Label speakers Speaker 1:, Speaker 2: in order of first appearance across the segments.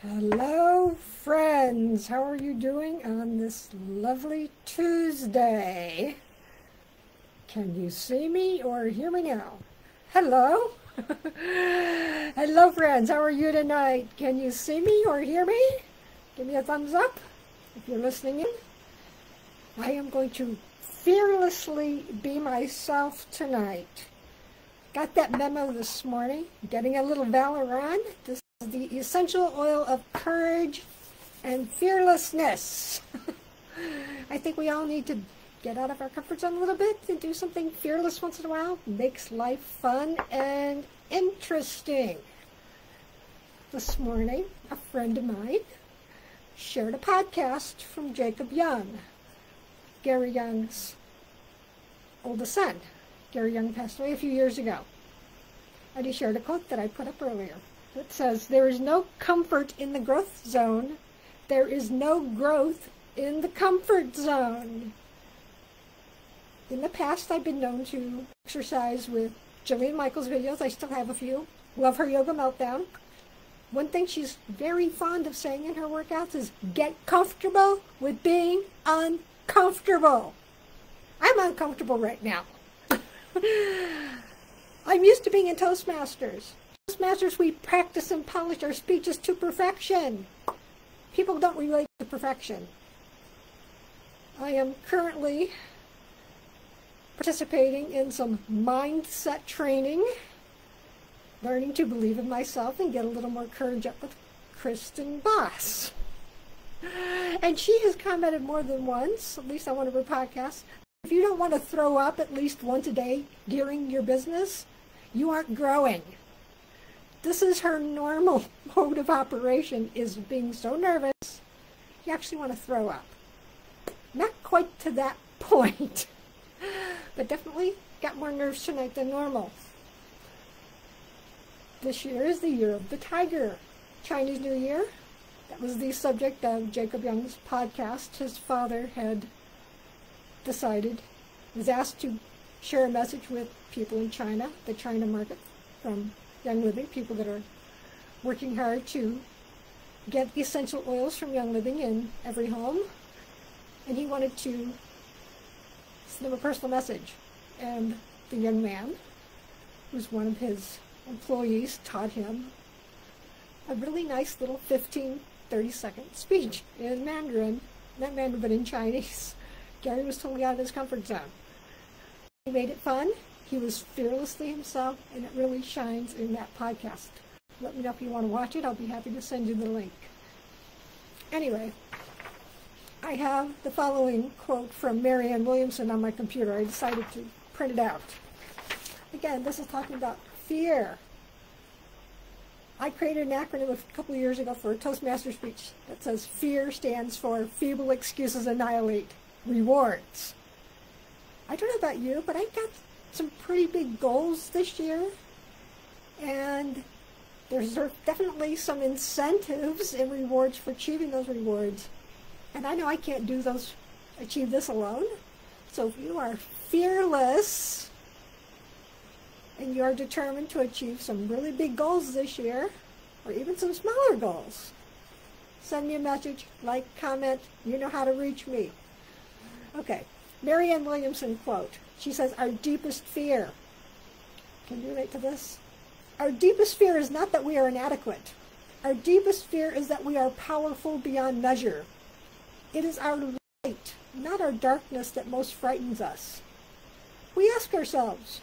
Speaker 1: Hello, friends. How are you doing on this lovely Tuesday? Can you see me or hear me now? Hello? Hello, friends. How are you tonight? Can you see me or hear me? Give me a thumbs up if you're listening in. I am going to fearlessly be myself tonight. Got that memo this morning. Getting a little valor on. This is the essential oil of courage and fearlessness. I think we all need to get out of our comfort zone a little bit and do something fearless once in a while. Makes life fun and interesting. This morning, a friend of mine shared a podcast from Jacob Young, Gary Young's oldest son. Gary Young passed away a few years ago. And he shared a quote that I put up earlier. It says, "There is no comfort in the growth zone. There is no growth in the comfort zone." In the past, I've been known to exercise with Jillian Michaels videos. I still have a few. Love her Yoga Meltdown. One thing she's very fond of saying in her workouts is, get comfortable with being uncomfortable. I'm uncomfortable right now. I'm used to being in Toastmasters. Toastmasters, we practice and polish our speeches to perfection. People don't relate to perfection. I am currently participating in some mindset training, learning to believe in myself and get a little more courage up with Kristen Boss. And she has commented more than once, at least on one of her podcasts, if you don't want to throw up at least once a day during your business, you aren't growing. This is her normal mode of operation, is being so nervous, you actually want to throw up. Not quite to that point, but definitely got more nerves tonight than normal. This year is the year of the tiger, Chinese New Year. That was the subject of Jacob Young's podcast. His father had decided, was asked to share a message with people in China, the China market, from Young Living, people that are working hard to get essential oils from Young Living in every home. And he wanted to send them a personal message. And the young man, who's one of his employees, taught him a really nice little 15, 30-second speech in Mandarin, not Mandarin, but in Chinese. Gary was totally out of his comfort zone. He made it fun. He was fearlessly himself, and it really shines in that podcast. Let me know if you want to watch it. I'll be happy to send you the link. Anyway, I have the following quote from Marianne Williamson on my computer. I decided to print it out. Again, this is talking about fear. I created an acronym a couple of years ago for a Toastmaster speech that says FEAR stands for Feeble Excuses Annihilate Rewards. I don't know about you, but I got some pretty big goals this year, and there's definitely some incentives and rewards for achieving those rewards. And I know I can't achieve this alone. So if you are fearless and you are determined to achieve some really big goals this year, or even some smaller goals, send me a message, like, comment, you know how to reach me. Okay, Marianne Williamson quote. She says, our deepest fear. Can you relate to this? Our deepest fear is not that we are inadequate. Our deepest fear is that we are powerful beyond measure. It is our light, not our darkness, that most frightens us. We ask ourselves,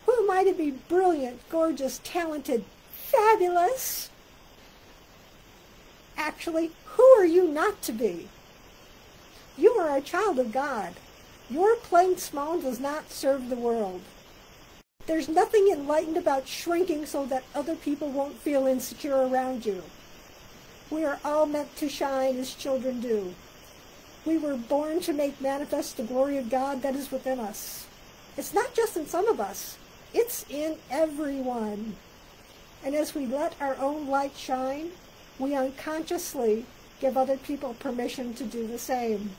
Speaker 1: who am I to be brilliant, gorgeous, talented, fabulous? Actually, who are you not to be? You are a child of God. Your playing small does not serve the world. There's nothing enlightened about shrinking so that other people won't feel insecure around you. We are all meant to shine as children do. We were born to make manifest the glory of God that is within us. It's not just in some of us. It's in everyone. And as we let our own light shine, we unconsciously give other people permission to do the same.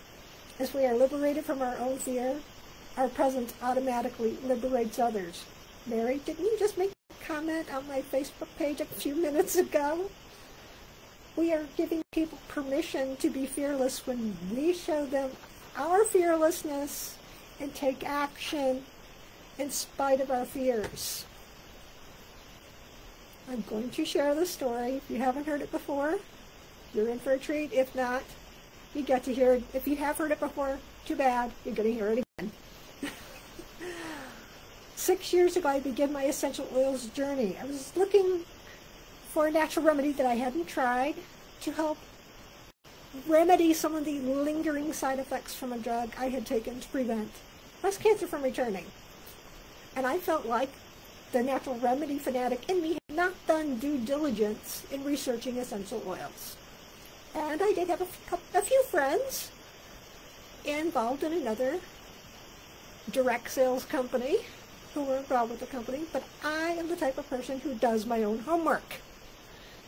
Speaker 1: As we are liberated from our own fear, our presence automatically liberates others. Mary, didn't you just make a comment on my Facebook page a few minutes ago? We are giving people permission to be fearless when we show them our fearlessness and take action in spite of our fears. I'm going to share the story. If you haven't heard it before, you're in for a treat. If not, you get to hear it. If you have heard it before, too bad, you're going to hear it again. 6 years ago, I began my essential oils journey. I was looking for a natural remedy that I hadn't tried to help remedy some of the lingering side effects from a drug I had taken to prevent breast cancer from returning. And I felt like the natural remedy fanatic in me had not done due diligence in researching essential oils. And I did have a few friends involved in another direct sales company who were involved with the company, but I am the type of person who does my own homework.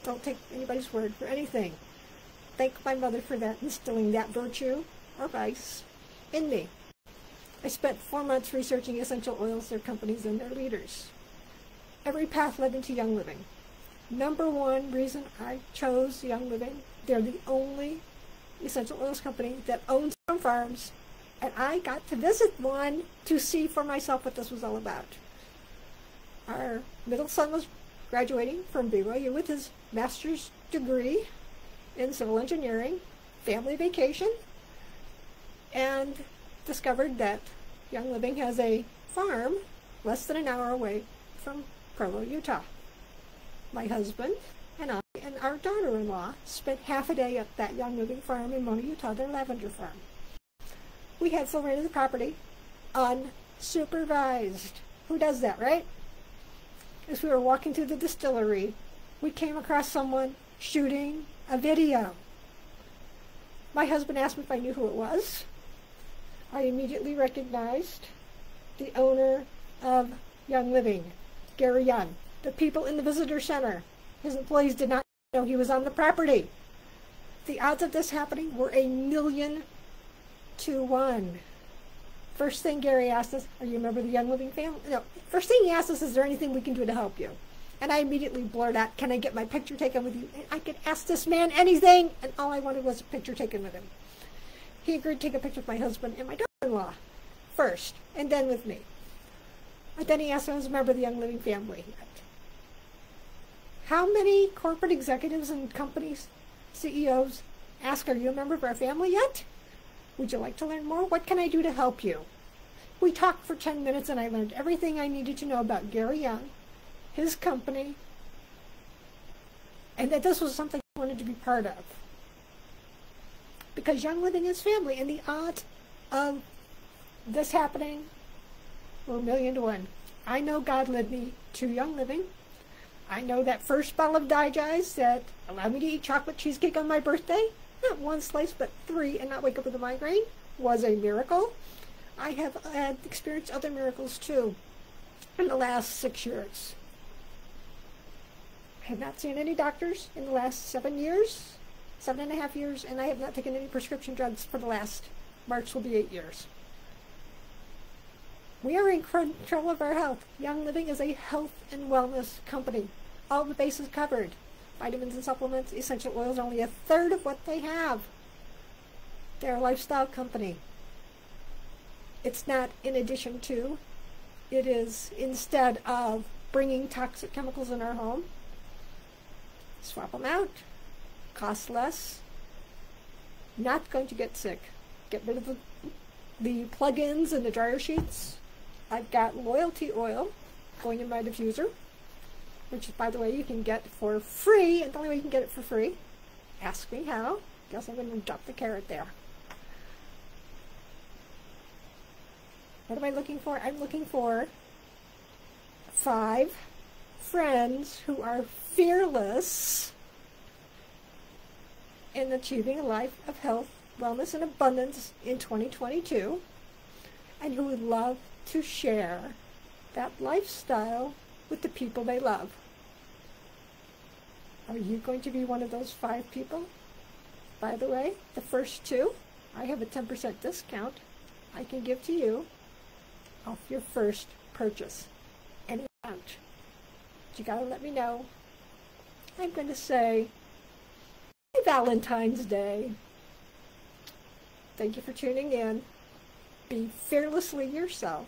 Speaker 1: Don't take anybody's word for anything. Thank my mother for that, instilling that virtue or vice in me. I spent 4 months researching essential oils, their companies, and their leaders. Every path led into Young Living. Number one reason I chose Young Living, they're the only essential oils company that owns some farms, and I got to visit one to see for myself what this was all about. Our middle son was graduating from BYU with his master's degree in civil engineering, family vacation, and discovered that Young Living has a farm less than an hour away from Provo, Utah. My husband and I and our daughter-in-law spent half a day at that Young Living farm in Mona, Utah, their lavender farm. We had full reign of the property, unsupervised. Who does that, right? As we were walking through the distillery, we came across someone shooting a video. My husband asked me if I knew who it was. I immediately recognized the owner of Young Living, Gary Young. The people in the visitor center, his employees, did not know he was on the property. The odds of this happening were 1,000,000 to 1. First thing Gary asked us, are you a member of the Young Living family? No. First thing he asked us, is there anything we can do to help you? And I immediately blurted out, can I get my picture taken with you? And I could ask this man anything, and all I wanted was a picture taken with him. He agreed to take a picture with my husband and my daughter-in-law first, and then with me. And then he asked if I was a member of the Young Living family. How many corporate executives and companies, CEOs, ask, are you a member of our family yet? Would you like to learn more? What can I do to help you? We talked for 10 minutes and I learned everything I needed to know about Gary Young, his company, and that this was something I wanted to be part of. Because Young Living is family, and the odds of this happening were 1,000,000 to 1. I know God led me to Young Living. I know that first bottle of Digize that allowed me to eat chocolate cheesecake on my birthday, not 1 slice, but 3, and not wake up with a migraine, was a miracle. I have had experienced other miracles too in the last 6 years. I have not seen any doctors in the last 7 years, 7.5 years, and I have not taken any prescription drugs for the last, March will be 8 years. We are in control of our health. Young Living is a health and wellness company. All the bases covered. Vitamins and supplements, essential oils, only 1/3 of what they have. They're a lifestyle company. It's not in addition to, it is instead of bringing toxic chemicals in our home. Swap them out. Cost less. Not going to get sick. Get rid of the plug-ins and the dryer sheets. I've got loyalty oil going in my diffuser, which, by the way, you can get for free. And the only way you can get it for free, ask me how. Guess I'm going to drop the carrot there. What am I looking for? I'm looking for 5 friends who are fearless in achieving a life of health, wellness, and abundance in 2022, and who would love to share that lifestyle with the people they love. Are you going to be one of those 5 people? By the way, the first 2, I have a 10% discount I can give to you off your first purchase. Any amount. But you gotta let me know. I'm going to say Valentine's Day. Thank you for tuning in. Be fearlessly yourself.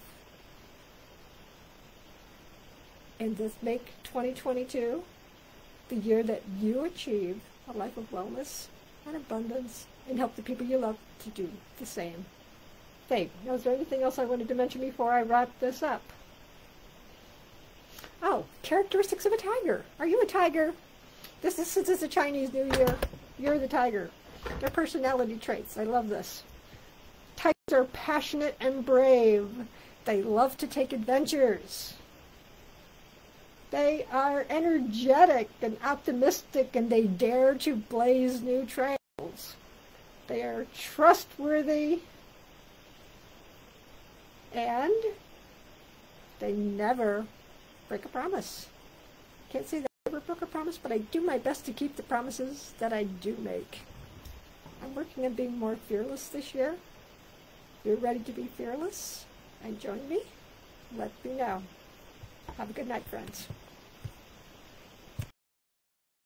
Speaker 1: And just make 2022 the year that you achieve a life of wellness and abundance and help the people you love to do the same. Hey, now is there anything else I wanted to mention before I wrap this up? Oh, characteristics of a tiger. Are you a tiger? Since it's the Chinese New Year, you're the tiger. Their personality traits. I love this. Tigers are passionate and brave. They love to take adventures. They are energetic and optimistic, and they dare to blaze new trails. They are trustworthy, and they never break a promise. Can't say that I ever broke a promise, but I do my best to keep the promises that I do make. I'm working on being more fearless this year. If you're ready to be fearless and join me, let me know. Have a good night, friends.